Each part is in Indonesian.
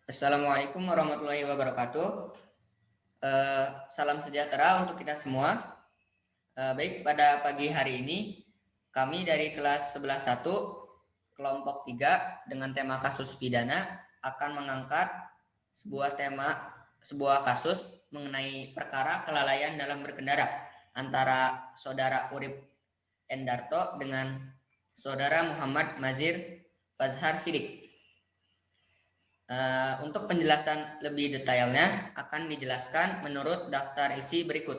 Assalamualaikum warahmatullahi wabarakatuh. Salam sejahtera untuk kita semua. Baik, pada pagi hari ini kami dari kelas 11.1 kelompok 3 dengan tema kasus pidana akan mengangkat sebuah kasus mengenai perkara kelalaian dalam berkendara antara saudara Urip Endarto dengan saudara Muhammad Mazir Fazhar Sidik. Untuk penjelasan lebih detailnya akan dijelaskan menurut daftar isi berikut.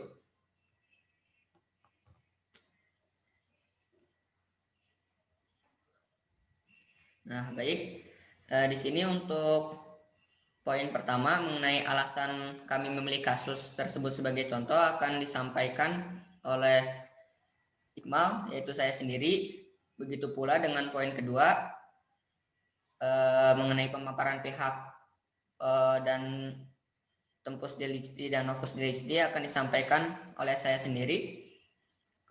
Nah, baik. Di sini untuk poin pertama mengenai alasan kami memilih kasus tersebut sebagai contoh akan disampaikan oleh Iqmal, yaitu saya sendiri. Begitu pula dengan poin kedua mengenai pemaparan pihak dan Tempus Delicti dan Opus Delicti akan disampaikan oleh saya sendiri.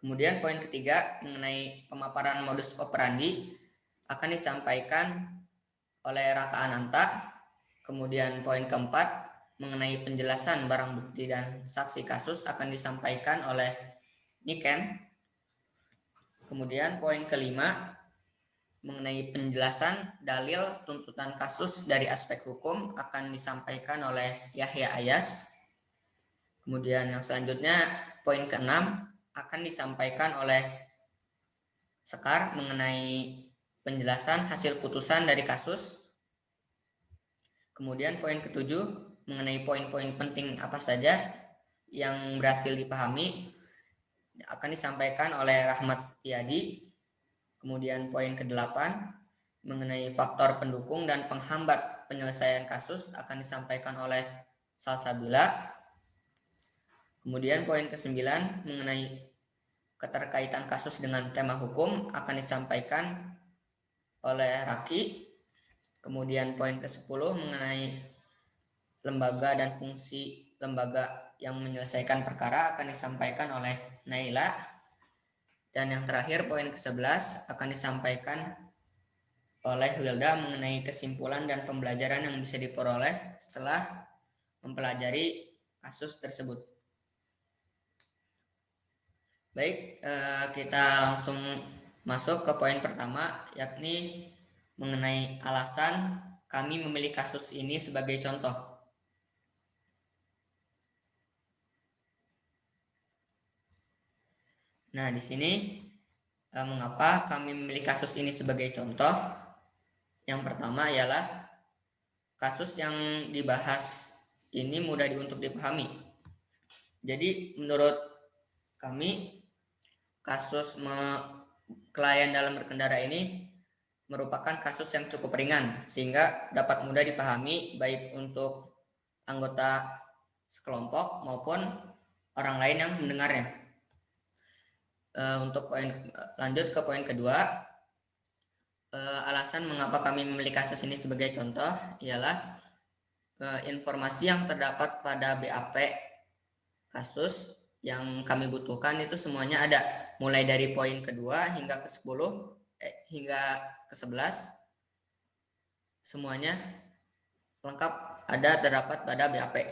Kemudian poin ketiga mengenai pemaparan modus operandi akan disampaikan oleh Raka Ananta. Kemudian poin keempat mengenai penjelasan barang bukti dan saksi kasus akan disampaikan oleh Niken. Kemudian poin kelima mengenai penjelasan dalil tuntutan kasus dari aspek hukum akan disampaikan oleh Yahya Ayas. Kemudian yang selanjutnya poin keenam akan disampaikan oleh Sekar mengenai penjelasan hasil putusan dari kasus. Kemudian poin ketujuh mengenai poin-poin penting apa saja yang berhasil dipahami akan disampaikan oleh Rahmat Setiadi. Kemudian poin ke-8 mengenai faktor pendukung dan penghambat penyelesaian kasus akan disampaikan oleh Salsabila. Kemudian poin ke-9 mengenai keterkaitan kasus dengan tema hukum akan disampaikan oleh Raki. Kemudian poin ke-10 mengenai lembaga dan fungsi lembaga yang menyelesaikan perkara akan disampaikan oleh Naila. Dan yang terakhir poin ke-11 akan disampaikan oleh Wilda mengenai kesimpulan dan pembelajaran yang bisa diperoleh setelah mempelajari kasus tersebut. Baik, kita langsung masuk ke poin pertama, yakni mengenai alasan kami memilih kasus ini sebagai contoh. Nah, di sini mengapa kami memilih kasus ini sebagai contoh? Yang pertama ialah kasus yang dibahas ini mudah untuk dipahami. Jadi menurut kami kasus kelalaian dalam berkendara ini merupakan kasus yang cukup ringan sehingga dapat mudah dipahami baik untuk anggota sekelompok maupun orang lain yang mendengarnya. Untuk lanjut ke poin kedua, alasan mengapa kami memilih kasus ini sebagai contoh ialah informasi yang terdapat pada BAP kasus yang kami butuhkan itu semuanya ada, mulai dari poin kedua hingga ke-10 hingga ke-11 semuanya lengkap ada terdapat pada BAP.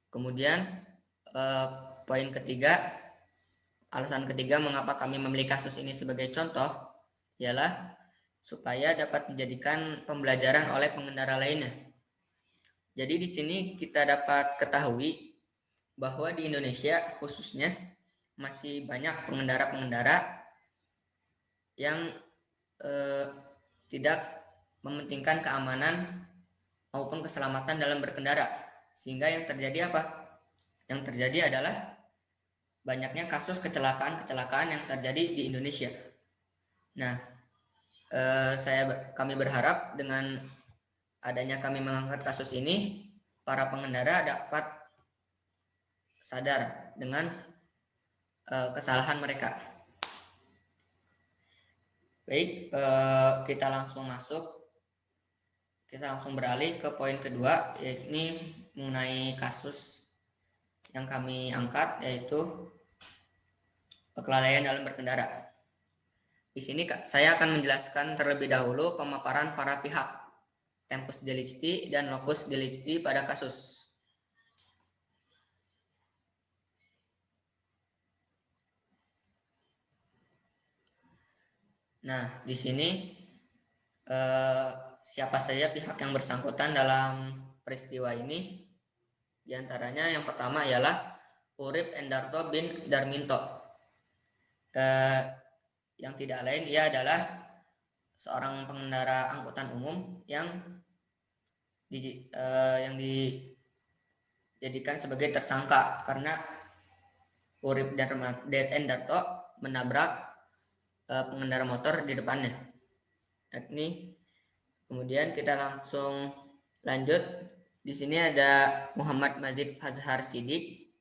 Kemudian poin ketiga, alasan ketiga mengapa kami memilih kasus ini sebagai contoh ialah supaya dapat dijadikan pembelajaran oleh pengendara lainnya. Jadi di sini kita dapat ketahui bahwa di Indonesia khususnya masih banyak pengendara-pengendara yang tidak mementingkan keamanan maupun keselamatan dalam berkendara, sehingga yang terjadi apa? Yang terjadi adalah banyaknya kasus kecelakaan yang terjadi di Indonesia. Nah, kami berharap dengan adanya kami mengangkat kasus ini, para pengendara dapat sadar dengan kesalahan mereka. Baik, kita langsung beralih ke poin kedua, yakni mengenai kasus yang kami angkat, yaitu kelalaian dalam berkendara. Di sini saya akan menjelaskan terlebih dahulu pemaparan para pihak tempus delicti, dan locus delicti pada kasus. Nah, di sini siapa saja pihak yang bersangkutan dalam peristiwa ini? Di antaranya yang pertama ialah Urip Endarto bin Darminto. Yang tidak lain ia adalah seorang pengendara angkutan umum yang dijadikan sebagai tersangka karena Urip Endarto menabrak pengendara motor di depannya. Yakni kemudian kita langsung lanjut. Di sini ada Muhammad Mazid Fazhar Sidik.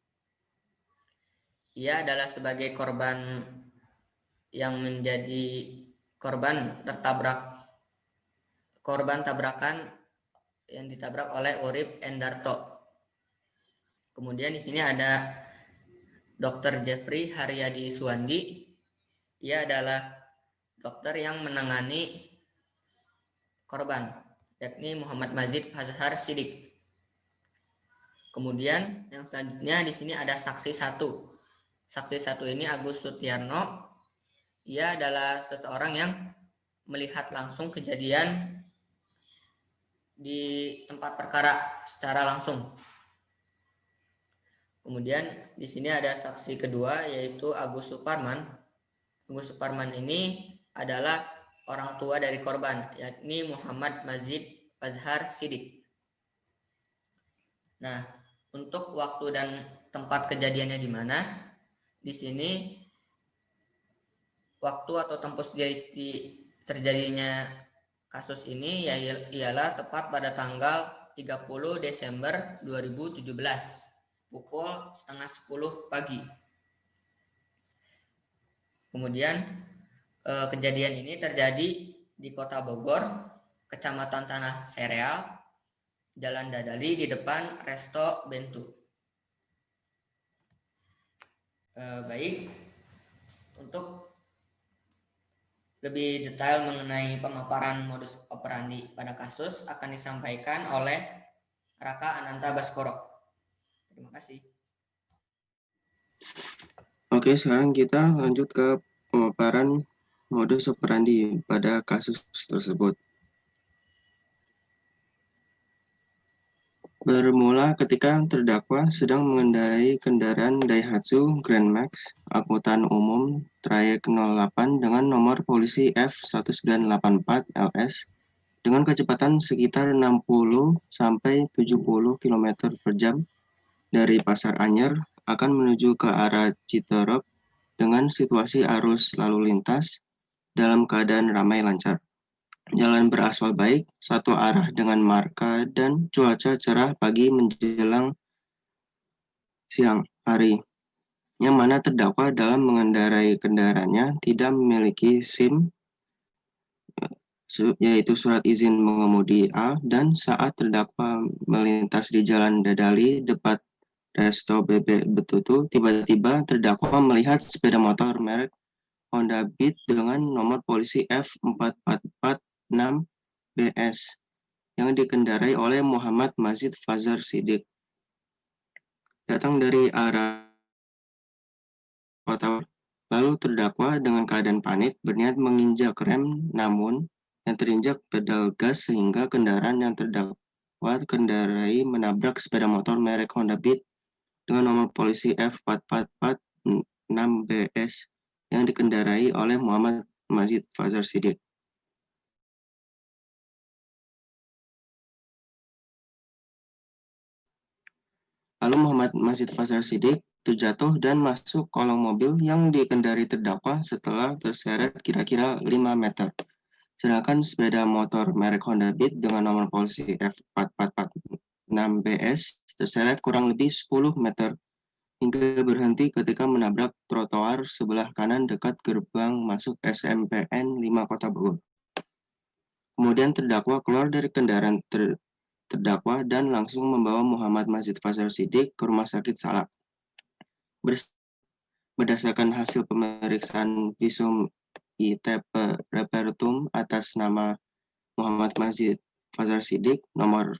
Ia adalah sebagai korban yang menjadi korban tabrakan yang ditabrak oleh Urip Endarto. Kemudian di sini ada Dr. Jeffrey Haryadi Suwandi. Ia adalah dokter yang menangani korban, yakni Muhammad Mazid Fazhar Sidik. Kemudian yang selanjutnya di sini ada saksi satu. Saksi satu ini Agus Sutiarno. Ia adalah seseorang yang melihat langsung kejadian di tempat perkara secara langsung. Kemudian di sini ada saksi kedua yaitu Agus Suparman. Agus Suparman ini adalah orang tua dari korban, yakni Muhammad Mazid Fazhar Sidik. Nah, untuk waktu dan tempat kejadiannya di mana? Di sini waktu atau tempus terjadinya kasus ini ialah tepat pada tanggal 30 Desember 2017 pukul 9:30 pagi. Kemudian kejadian ini terjadi di Kota Bogor, Kecamatan Tanah Sereal, Jalan Dadali di depan Resto Bentu. Baik, untuk lebih detail mengenai pemaparan modus operandi pada kasus akan disampaikan oleh Raka Ananta Baskoro. Terima kasih. Oke, sekarang kita lanjut ke pemaparan modus operandi pada kasus tersebut. Bermula ketika terdakwa sedang mengendarai kendaraan Daihatsu Grand Max angkutan umum trayek 08 dengan nomor polisi F1984 LS dengan kecepatan sekitar 60 sampai 70 km per jam dari Pasar Anyer akan menuju ke arah Citerep dengan situasi arus lalu lintas dalam keadaan ramai lancar. Jalan beraspal baik, satu arah dengan marka dan cuaca cerah pagi menjelang siang hari. Yang mana terdakwa dalam mengendarai kendaraannya tidak memiliki SIM, yaitu surat izin mengemudi A, dan saat terdakwa melintas di Jalan Dadali dekat Resto BB Betutu, tiba-tiba terdakwa melihat sepeda motor merek Honda Beat dengan nomor polisi F4446 BS yang dikendarai oleh Muhammad Mazid Fazhar Sidik. Datang dari arah kota, lalu terdakwa dengan keadaan panik berniat menginjak rem, namun yang terinjak pedal gas sehingga kendaraan yang terdakwa kendarai menabrak sepeda motor merek Honda Beat dengan nomor polisi F4446 BS yang dikendarai oleh Muhammad Mazid Fazhar Sidik. Lalu Muhammad Mazid Fazhar Sidik terjatuh dan masuk kolong mobil yang dikendari terdakwa setelah terseret kira-kira 5 meter. Sedangkan sepeda motor merek Honda Beat dengan nomor polisi F4446 BS terseret kurang lebih 10 meter hingga berhenti ketika menabrak trotoar sebelah kanan dekat gerbang masuk SMPN 5 Kota Bogor. Kemudian terdakwa keluar dari kendaraan terdakwa dan langsung membawa Muhammad Mazid Fazhar Sidik ke Rumah Sakit Salak. Berdasarkan hasil pemeriksaan visum IT Repertum atas nama Muhammad Mazid Fajar Sidik nomor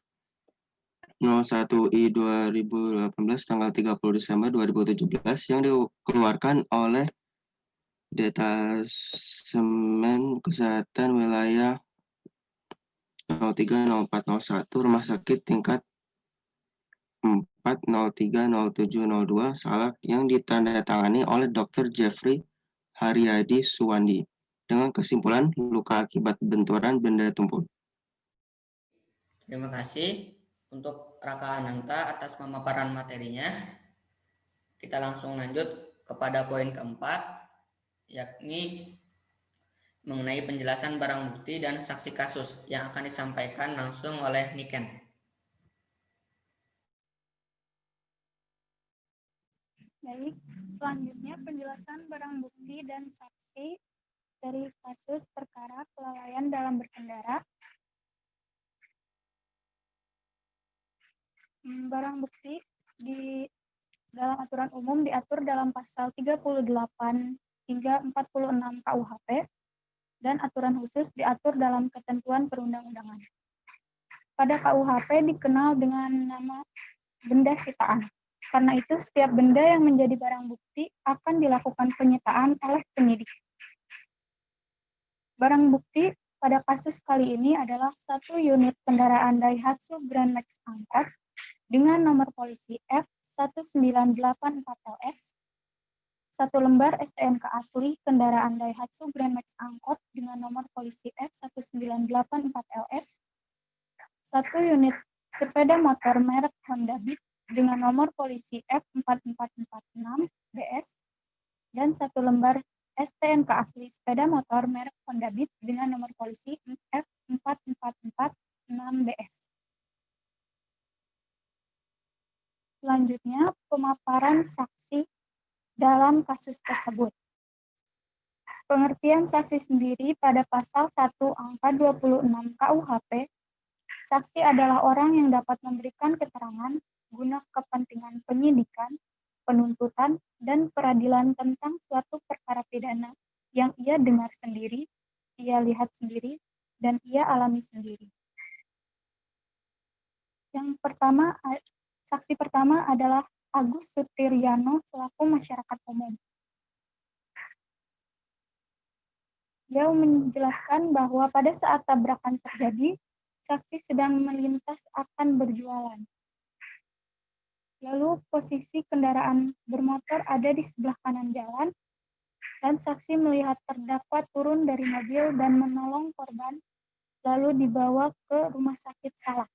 01I 2018 tanggal 30 Desember 2017 yang dikeluarkan oleh Detasemen Kesehatan Wilayah 030401 Rumah Sakit tingkat 4030702 Salak yang ditandatangani oleh Dr. Jeffrey Haryadi Suwandi dengan kesimpulan luka akibat benturan benda tumpul. Terima kasih untuk Raka Ananta atas pemaparan materinya. Kita langsung lanjut kepada poin keempat, yakni mengenai penjelasan barang bukti dan saksi kasus yang akan disampaikan langsung oleh Niken. Baik, selanjutnya penjelasan barang bukti dan saksi dari kasus perkara kelalaian dalam berkendara. Barang bukti di dalam aturan umum diatur dalam pasal 38 hingga 46 KUHP dan aturan khusus diatur dalam ketentuan perundang-undangan. Pada KUHP dikenal dengan nama benda sitaan. Karena itu, setiap benda yang menjadi barang bukti akan dilakukan penyitaan oleh penyidik. Barang bukti pada kasus kali ini adalah satu unit kendaraan Daihatsu Grand Max angkot dengan nomor polisi F1984LS, satu lembar STNK asli kendaraan Daihatsu Grand Max angkot dengan nomor polisi F1984LS, satu unit sepeda motor merek Honda Beat dengan nomor polisi F4446BS, dan satu lembar STNK asli sepeda motor merek Honda Beat dengan nomor polisi F4446BS. Selanjutnya, pemaparan saksi dalam kasus tersebut. Pengertian saksi sendiri pada pasal 1 angka 26 KUHP, saksi adalah orang yang dapat memberikan keterangan guna kepentingan penyidikan, penuntutan, dan peradilan tentang suatu perkara pidana yang ia dengar sendiri, ia lihat sendiri, dan ia alami sendiri. Yang pertama, saksi pertama adalah Agus Sutiryano selaku masyarakat umum. Dia menjelaskan bahwa pada saat tabrakan terjadi, saksi sedang melintas akan berjualan. Lalu posisi kendaraan bermotor ada di sebelah kanan jalan, dan saksi melihat terdakwa turun dari mobil dan menolong korban, lalu dibawa ke rumah sakit Salak.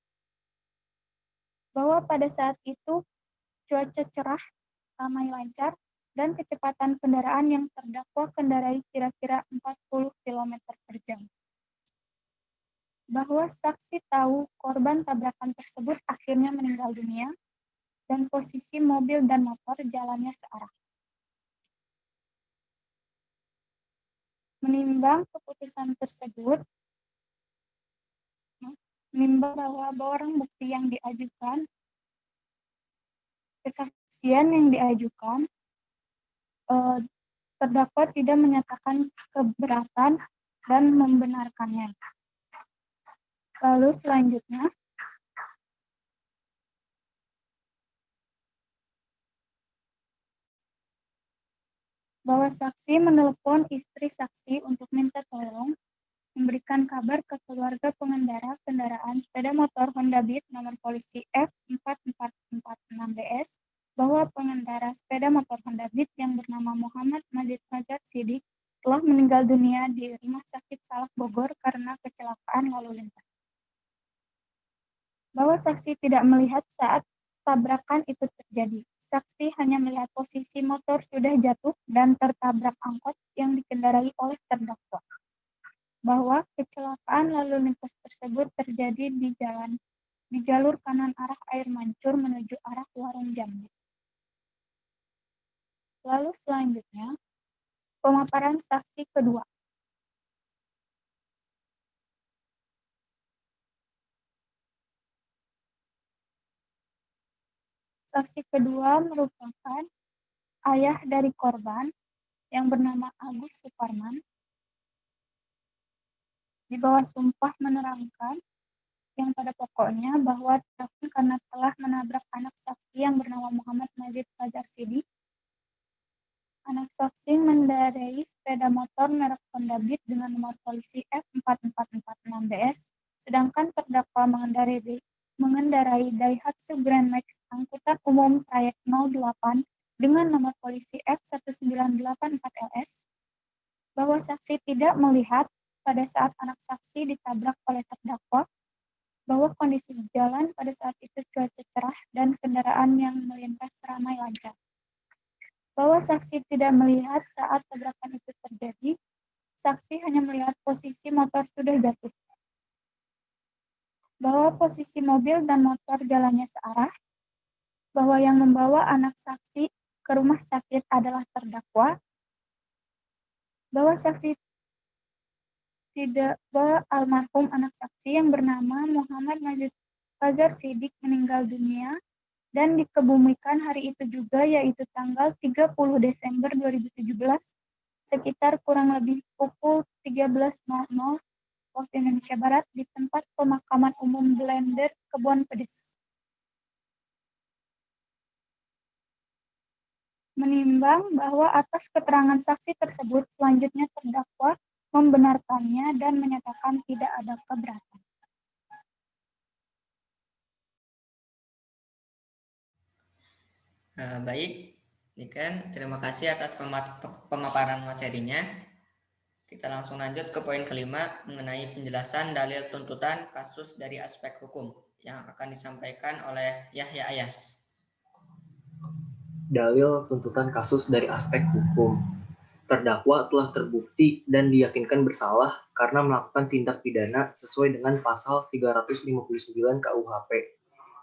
Bahwa pada saat itu cuaca cerah, ramai lancar, dan kecepatan kendaraan yang terdakwa kendarai kira-kira 40 km per jam. Bahwa saksi tahu korban tabrakan tersebut akhirnya meninggal dunia, dan posisi mobil dan motor jalannya searah. Menimbang keputusan tersebut, menimbang bahwa barang bukti yang diajukan, kesaksian yang diajukan, terdakwa tidak menyatakan keberatan dan membenarkannya. Lalu selanjutnya, bahwa saksi menelepon istri saksi untuk minta tolong memberikan kabar ke keluarga pengendara kendaraan sepeda motor Honda Beat nomor polisi F4446BS bahwa pengendara sepeda motor Honda Beat yang bernama Muhammad Majid Fajar Sidik telah meninggal dunia di Rumah Sakit Salak Bogor karena kecelakaan lalu lintas. Bahwa saksi tidak melihat saat tabrakan itu terjadi. Saksi hanya melihat posisi motor sudah jatuh dan tertabrak angkot yang dikendarai oleh terdakwa. Bahwa kecelakaan lalu lintas tersebut terjadi di jalur kanan arah Air Mancur menuju arah Warung Jambi. Lalu selanjutnya, pemaparan saksi kedua. Saksi kedua merupakan ayah dari korban yang bernama Agus Suparman. Di bawah sumpah menerangkan yang pada pokoknya bahwa terdakwa karena telah menabrak anak saksi yang bernama Muhammad Mazid Fajar Sidik. Anak saksi mengendarai sepeda motor merek Honda Beat dengan nomor polisi F4446BS, sedangkan terdakwa mengendarai Daihatsu Grand Max angkutan umum trayek 08 dengan nomor polisi F1984LS, bahwa saksi tidak melihat pada saat anak saksi ditabrak oleh terdakwa, bahwa kondisi jalan pada saat itu cuaca cerah dan kendaraan yang melintas ramai lancar. Bahwa saksi tidak melihat saat tabrakan itu terjadi, saksi hanya melihat posisi motor sudah jatuh. Bahwa posisi mobil dan motor jalannya searah, bahwa yang membawa anak saksi ke rumah sakit adalah terdakwa, bahwa almarhum anak saksi yang bernama Muhammad Mazid Fajar Sidik meninggal dunia dan dikebumikan hari itu juga, yaitu tanggal 30 Desember 2017 sekitar kurang lebih pukul 13.00 waktu Indonesia Barat di tempat pemakaman umum Blender, Kebon Pedes. Menimbang bahwa atas keterangan saksi tersebut, selanjutnya terdakwa membenarkannya dan menyatakan tidak ada keberatan. Baik, Niken, terima kasih atas pemaparan materinya. Kita langsung lanjut ke poin kelima mengenai penjelasan dalil tuntutan kasus dari aspek hukum yang akan disampaikan oleh Yahya Ayas. Dalil tuntutan kasus dari aspek hukum. Terdakwa telah terbukti dan diyakinkan bersalah karena melakukan tindak pidana sesuai dengan pasal 359 KUHP,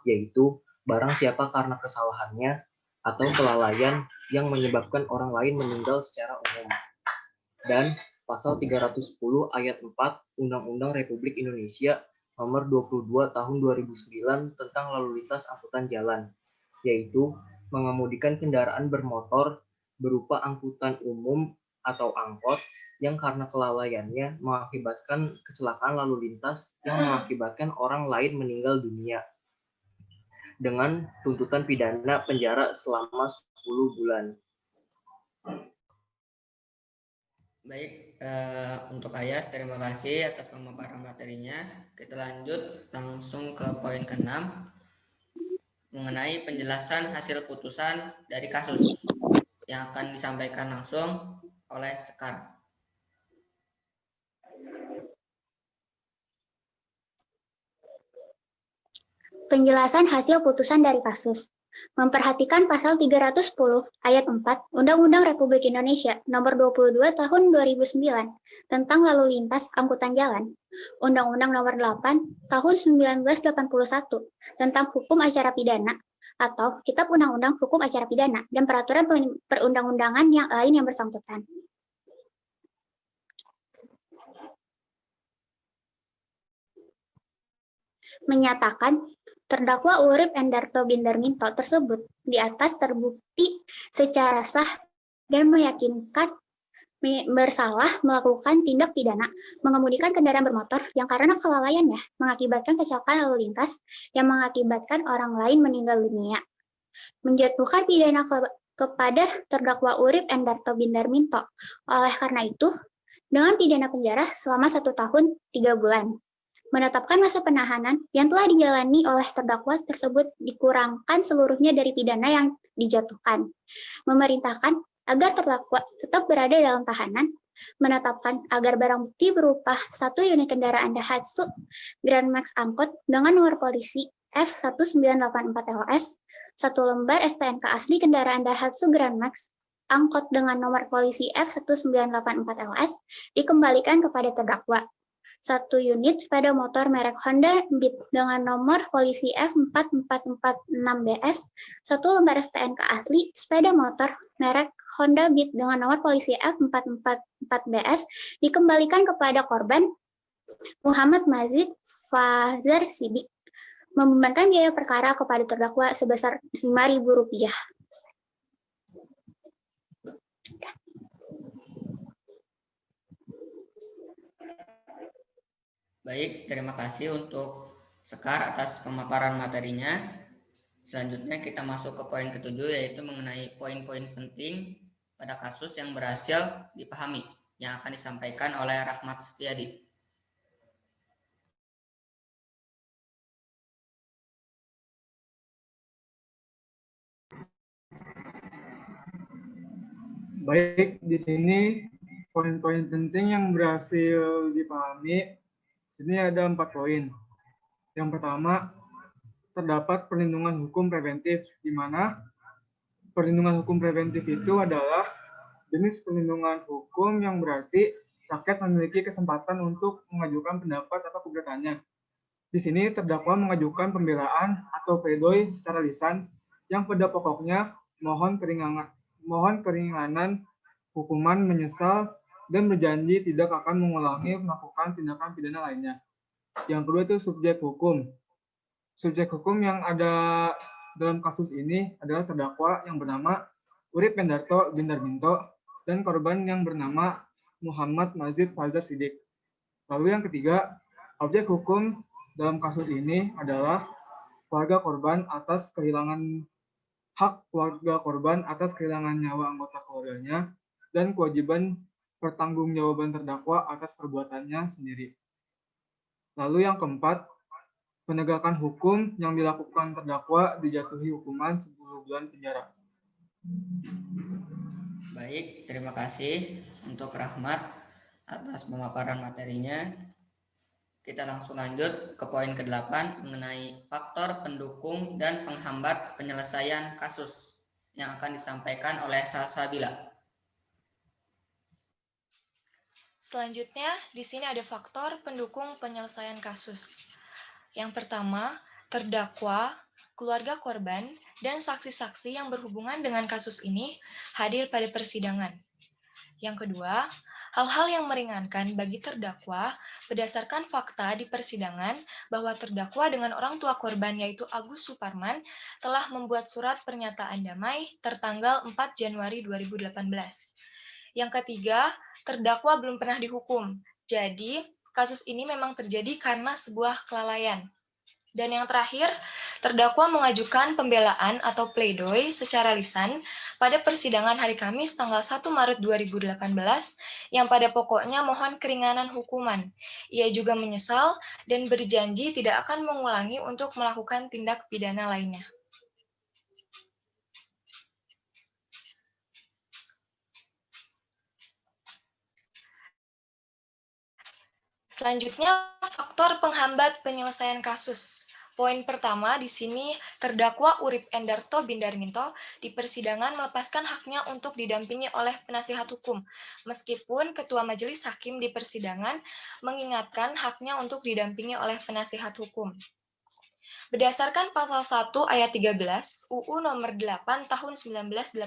yaitu barang siapa karena kesalahannya atau kelalaian yang menyebabkan orang lain meninggal secara umum. Dan pasal 310 ayat 4 Undang-Undang Republik Indonesia nomor 22 tahun 2009 tentang lalu lintas angkutan jalan, yaitu mengemudikan kendaraan bermotor berupa angkutan umum atau angkot yang karena kelalaiannya mengakibatkan kecelakaan lalu lintas yang mengakibatkan orang lain meninggal dunia dengan tuntutan pidana penjara selama 10 bulan. Baik, untuk Ayas terima kasih atas pemaparan materinya. Kita lanjut langsung ke poin ke-6 mengenai penjelasan hasil putusan dari kasus yang akan disampaikan langsung oleh Sekar. Penjelasan hasil putusan dari kasus. Memperhatikan pasal 310 ayat 4 Undang-Undang Republik Indonesia nomor 22 tahun 2009 tentang lalu lintas angkutan jalan, Undang-Undang nomor 8 tahun 1981 tentang hukum acara pidana atau Kitab Undang-Undang Hukum Acara Pidana dan peraturan perundang-undangan yang lain yang bersangkutan. Menyatakan terdakwa Urip Endarto Bindarminto tersebut di atas terbukti secara sah dan meyakinkan bersalah melakukan tindak pidana mengemudikan kendaraan bermotor yang karena kelalaiannya mengakibatkan kecelakaan lalu lintas yang mengakibatkan orang lain meninggal dunia, menjatuhkan pidana kepada terdakwa Urip Endarto Bindarminto. Oleh karena itu, dengan pidana penjara selama 1 tahun 3 bulan. Menetapkan masa penahanan yang telah dijalani oleh terdakwa tersebut dikurangkan seluruhnya dari pidana yang dijatuhkan. Memerintahkan agar terdakwa tetap berada dalam tahanan, menetapkan agar barang bukti berupa 1 unit kendaraan Daihatsu Grand Max angkot dengan nomor polisi F1984LS, 1 lembar STNK asli kendaraan Daihatsu Grand Max angkot dengan nomor polisi F1984LS dikembalikan kepada terdakwa. 1 unit sepeda motor merek Honda Beat dengan nomor polisi F4446BS, 1 lembar STNK asli sepeda motor merek Honda Beat dengan nomor polisi F444BS dikembalikan kepada korban Muhammad Mazid Fajar Sidik, membebankan biaya perkara kepada terdakwa sebesar Rp5.000. Baik, terima kasih untuk Sekar atas pemaparan materinya. Selanjutnya kita masuk ke poin ke-7, yaitu mengenai poin-poin penting pada kasus yang berhasil dipahami yang akan disampaikan oleh Rahmat Setiadi. Baik, di sini poin-poin penting yang berhasil dipahami. Sini ada 4 poin. Yang pertama, terdapat perlindungan hukum preventif, di mana perlindungan hukum preventif itu adalah jenis perlindungan hukum yang berarti rakyat memiliki kesempatan untuk mengajukan pendapat atau keberatan. Di sini terdakwa mengajukan pembelaan atau pledoi secara lisan yang pada pokoknya mohon keringanan hukuman, menyesal, dan berjanji tidak akan mengulangi melakukan tindakan pidana lainnya. Yang kedua itu subjek hukum. Subjek hukum yang ada dalam kasus ini adalah terdakwa yang bernama Urip Endarto bin Darminto dan korban yang bernama Muhammad Mazid Fajar Sidik. Lalu yang ketiga, objek hukum dalam kasus ini adalah keluarga korban atas kehilangan hak keluarga korban atas kehilangan nyawa anggota keluarganya dan kewajiban pertanggungjawaban terdakwa atas perbuatannya sendiri. Lalu yang keempat, penegakan hukum yang dilakukan terdakwa dijatuhi hukuman 10 bulan penjara. Baik, terima kasih untuk Rahmat atas pemaparan materinya. Kita langsung lanjut ke poin ke-8 mengenai faktor pendukung dan penghambat penyelesaian kasus yang akan disampaikan oleh Salsabila. Selanjutnya, di sini ada faktor pendukung penyelesaian kasus. Yang pertama, terdakwa, keluarga korban, dan saksi-saksi yang berhubungan dengan kasus ini hadir pada persidangan. Yang kedua, hal-hal yang meringankan bagi terdakwa berdasarkan fakta di persidangan bahwa terdakwa dengan orang tua korban yaitu Agus Suparman telah membuat surat pernyataan damai tertanggal 4 Januari 2018. Yang ketiga, terdakwa belum pernah dihukum. Jadi, kasus ini memang terjadi karena sebuah kelalaian. Dan yang terakhir, terdakwa mengajukan pembelaan atau pledoi secara lisan pada persidangan hari Kamis tanggal 1 Maret 2018 yang pada pokoknya mohon keringanan hukuman. Ia juga menyesal dan berjanji tidak akan mengulangi untuk melakukan tindak pidana lainnya. Selanjutnya, faktor penghambat penyelesaian kasus. Poin pertama di sini, terdakwa Urip Endarto bin Darminto di persidangan melepaskan haknya untuk didampingi oleh penasihat hukum, meskipun ketua majelis hakim di persidangan mengingatkan haknya untuk didampingi oleh penasihat hukum. Berdasarkan pasal 1 ayat 13 UU nomor 8 tahun 1981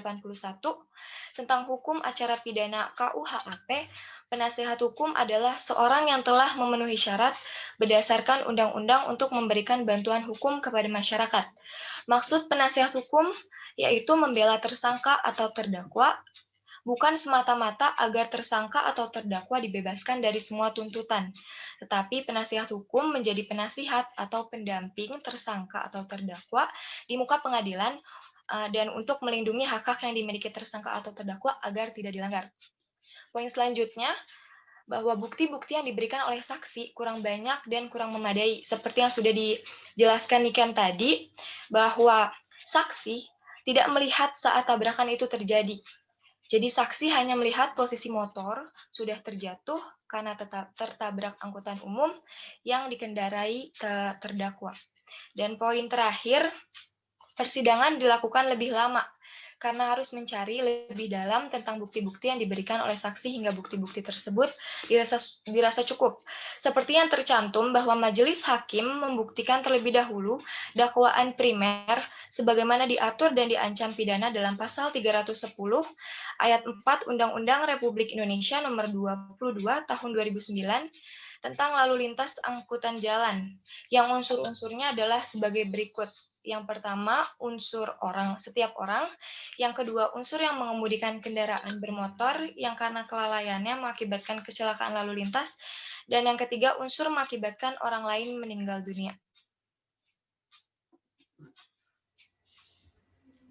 tentang hukum acara pidana KUHP, penasihat hukum adalah seorang yang telah memenuhi syarat berdasarkan undang-undang untuk memberikan bantuan hukum kepada masyarakat. Maksud penasihat hukum yaitu membela tersangka atau terdakwa, bukan semata-mata agar tersangka atau terdakwa dibebaskan dari semua tuntutan, tetapi penasihat hukum menjadi penasihat atau pendamping tersangka atau terdakwa di muka pengadilan dan untuk melindungi hak-hak yang dimiliki tersangka atau terdakwa agar tidak dilanggar. Poin selanjutnya, bahwa bukti-bukti yang diberikan oleh saksi kurang banyak dan kurang memadai. Seperti yang sudah dijelaskan Niken tadi, bahwa saksi tidak melihat saat tabrakan itu terjadi. Jadi saksi hanya melihat posisi motor sudah terjatuh karena tertabrak angkutan umum yang dikendarai terdakwa. Dan poin terakhir, persidangan dilakukan lebih lama karena harus mencari lebih dalam tentang bukti-bukti yang diberikan oleh saksi hingga bukti-bukti tersebut dirasa cukup. Seperti yang tercantum bahwa majelis hakim membuktikan terlebih dahulu dakwaan primer sebagaimana diatur dan diancam pidana dalam pasal 310 ayat 4 Undang-Undang Republik Indonesia nomor 22 tahun 2009 tentang lalu lintas angkutan jalan, yang unsur-unsurnya adalah sebagai berikut. Yang pertama, unsur setiap orang. Yang kedua, unsur yang mengemudikan kendaraan bermotor yang karena kelalaiannya mengakibatkan kecelakaan lalu lintas. Dan yang ketiga, unsur mengakibatkan orang lain meninggal dunia.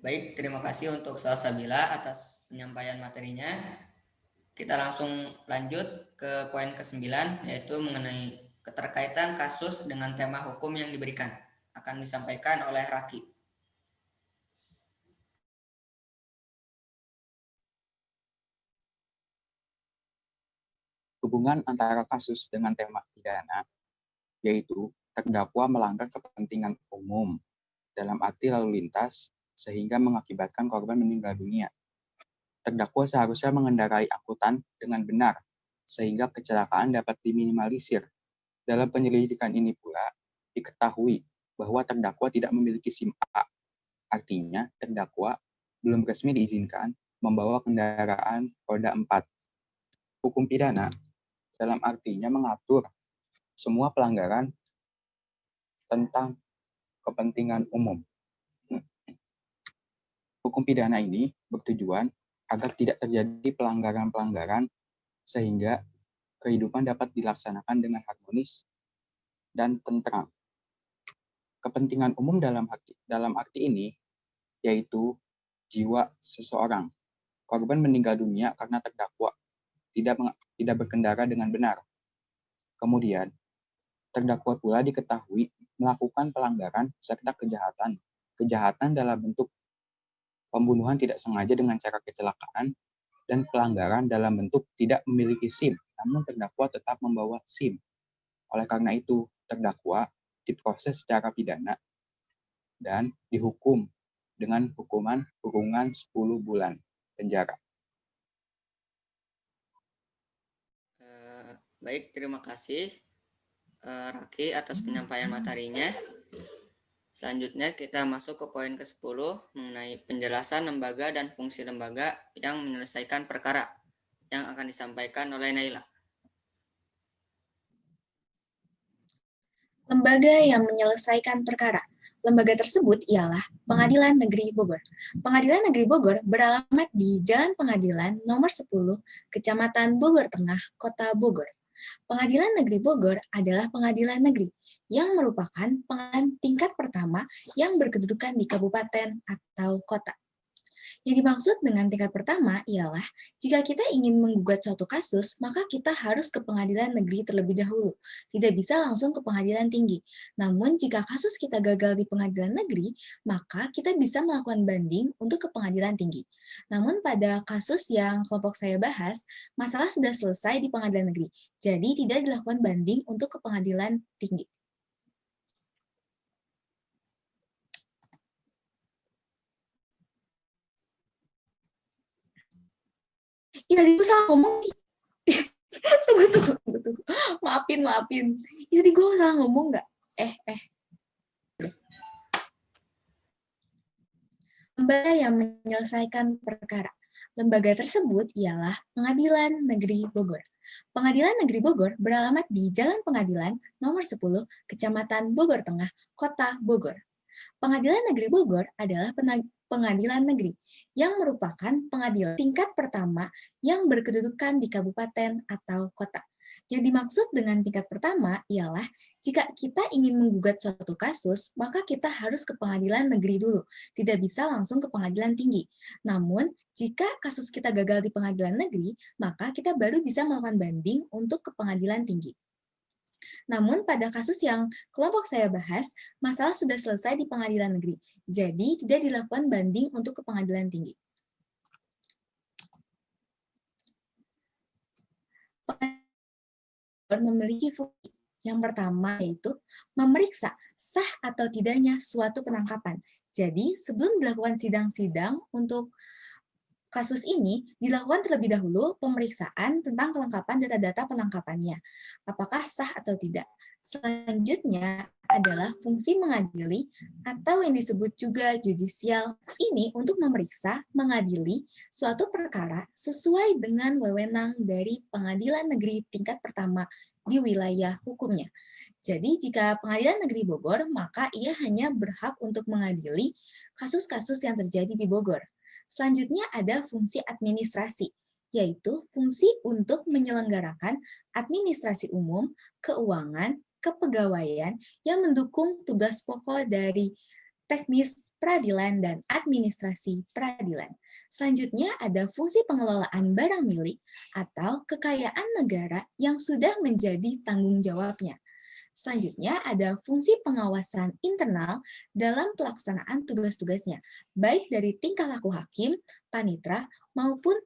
Baik, terima kasih untuk Salsabila atas penyampaian materinya. Kita langsung lanjut ke poin ke-9, yaitu mengenai keterkaitan kasus dengan tema hukum yang diberikan. Akan disampaikan oleh Raki. Hubungan antara kasus dengan tema pidana, yaitu terdakwa melanggar kepentingan umum dalam arti lalu lintas sehingga mengakibatkan korban meninggal dunia. Terdakwa seharusnya mengendarai angkutan dengan benar sehingga kecelakaan dapat diminimalisir. Dalam penyelidikan ini pula diketahui bahwa terdakwa tidak memiliki SIM A. Artinya terdakwa belum resmi diizinkan membawa kendaraan roda 4. Hukum pidana dalam artinya mengatur semua pelanggaran tentang kepentingan umum. Hukum pidana ini bertujuan agar tidak terjadi pelanggaran-pelanggaran sehingga kehidupan dapat dilaksanakan dengan harmonis dan tentram. Kepentingan umum dalam arti ini yaitu jiwa seseorang. Korban meninggal dunia karena terdakwa tidak berkendara dengan benar. Kemudian, terdakwa pula diketahui melakukan pelanggaran serta kejahatan. Kejahatan dalam bentuk pembunuhan tidak sengaja dengan cara kecelakaan, dan pelanggaran dalam bentuk tidak memiliki SIM, namun terdakwa tetap membawa SIM. Oleh karena itu, terdakwa diproses secara pidana dan dihukum dengan hukuman kurungan 10 bulan penjara. Baik, terima kasih Raki atas penyampaian materinya. Selanjutnya kita masuk ke poin ke-10 mengenai penjelasan lembaga dan fungsi lembaga yang menyelesaikan perkara yang akan disampaikan oleh Naila. Lembaga yang menyelesaikan perkara. Lembaga tersebut ialah Pengadilan Negeri Bogor. Pengadilan Negeri Bogor beralamat di Jalan Pengadilan Nomor 10, Kecamatan Bogor Tengah, Kota Bogor. Pengadilan Negeri Bogor adalah pengadilan negeri yang merupakan pengadilan tingkat pertama yang berkedudukan di kabupaten atau kota. Yang dimaksud dengan tingkat pertama ialah jika kita ingin menggugat suatu kasus, maka kita harus ke pengadilan negeri terlebih dahulu. Tidak bisa langsung ke pengadilan tinggi. Namun jika kasus kita gagal di pengadilan negeri, maka kita bisa melakukan banding untuk ke pengadilan tinggi. Namun pada kasus yang kelompok saya bahas, masalah sudah selesai di pengadilan negeri. Jadi tidak dilakukan banding untuk ke pengadilan tinggi. Iya, tadi gue salah ngomong. Tunggu. Maafin. Iya, tadi gue salah ngomong nggak? Lembaga yang menyelesaikan perkara. Lembaga tersebut ialah Pengadilan Negeri Bogor. Pengadilan Negeri Bogor beralamat di Jalan Pengadilan Nomor 10, Kecamatan Bogor Tengah, Kota Bogor. Pengadilan Negeri Bogor adalah pengadilan negeri yang merupakan pengadilan tingkat pertama yang berkedudukan di kabupaten atau kota. Yang dimaksud dengan tingkat pertama ialah jika kita ingin menggugat suatu kasus, maka kita harus ke pengadilan negeri dulu, tidak bisa langsung ke pengadilan tinggi. Namun, jika kasus kita gagal di pengadilan negeri, maka kita baru bisa melakukan banding untuk ke pengadilan tinggi. Namun pada kasus yang kelompok saya bahas, masalah sudah selesai di pengadilan negeri, jadi tidak dilakukan banding untuk ke pengadilan tinggi. Memiliki fungsi. Yang pertama yaitu memeriksa sah atau tidaknya suatu penangkapan. Jadi sebelum dilakukan sidang-sidang untuk kasus ini, dilakukan terlebih dahulu pemeriksaan tentang kelengkapan data-data penangkapannya. Apakah sah atau tidak. Selanjutnya adalah fungsi mengadili atau yang disebut juga judicial. Ini untuk memeriksa, mengadili suatu perkara sesuai dengan wewenang dari pengadilan negeri tingkat pertama di wilayah hukumnya. Jadi jika Pengadilan Negeri Bogor, maka ia hanya berhak untuk mengadili kasus-kasus yang terjadi di Bogor. Selanjutnya ada fungsi administrasi, yaitu fungsi untuk menyelenggarakan administrasi umum, keuangan, kepegawaian yang mendukung tugas pokok dari teknis peradilan, dan administrasi peradilan. Selanjutnya ada fungsi pengelolaan barang milik atau kekayaan negara yang sudah menjadi tanggung jawabnya. Selanjutnya ada fungsi pengawasan internal dalam pelaksanaan tugas-tugasnya, baik dari tingkah laku hakim, panitra, maupun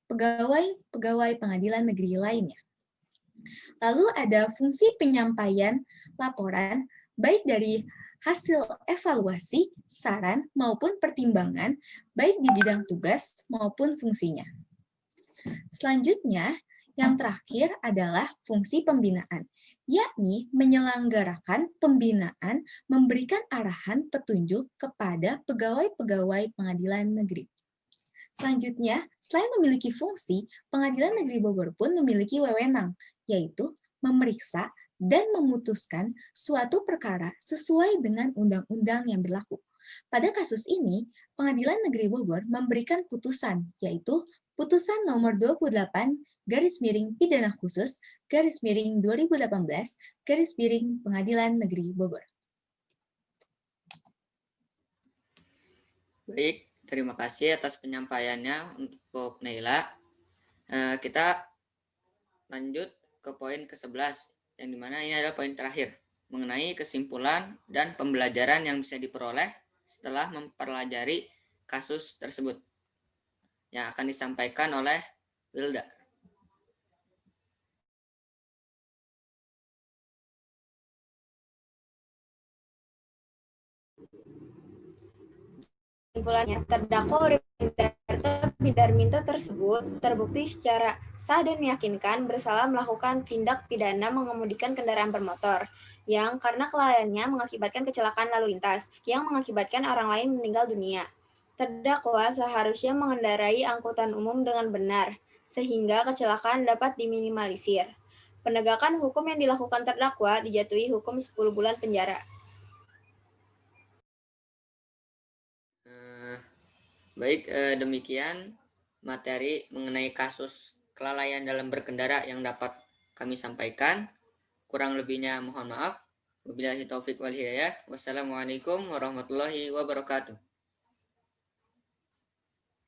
pegawai pengadilan negeri lainnya. Lalu ada fungsi penyampaian laporan, baik dari hasil evaluasi, saran, maupun pertimbangan, baik di bidang tugas maupun fungsinya. Selanjutnya, yang terakhir adalah fungsi pembinaan, yakni menyelenggarakan pembinaan, memberikan arahan petunjuk kepada pegawai-pegawai pengadilan negeri. Selanjutnya, selain memiliki fungsi, Pengadilan Negeri Bogor pun memiliki wewenang, yaitu memeriksa dan memutuskan suatu perkara sesuai dengan undang-undang yang berlaku. Pada kasus ini, Pengadilan Negeri Bogor memberikan putusan, yaitu Putusan nomor 28 /Pidana Khusus /2018 Pengadilan Negeri Bogor. Baik, terima kasih atas penyampaiannya untuk Naila. Kita lanjut ke poin ke-11, yang dimana ini adalah poin terakhir, mengenai kesimpulan dan pembelajaran yang bisa diperoleh setelah mempelajari kasus tersebut, yang akan disampaikan oleh Wilda. Kesimpulannya, terdakwa Urip Endarto Bidarminto tersebut terbukti secara sah dan meyakinkan bersalah melakukan tindak pidana mengemudikan kendaraan bermotor yang karena kelalaiannya mengakibatkan kecelakaan lalu lintas yang mengakibatkan orang lain meninggal dunia. Terdakwa seharusnya mengendarai angkutan umum dengan benar, sehingga kecelakaan dapat diminimalisir. Penegakan hukum yang dilakukan terdakwa dijatuhi hukum 10 bulan penjara. Baik, demikian materi mengenai kasus kelalaian dalam berkendara yang dapat kami sampaikan. Kurang lebihnya mohon maaf. Wabillahi taufik wal hidayah. Wassalamualaikum warahmatullahi wabarakatuh.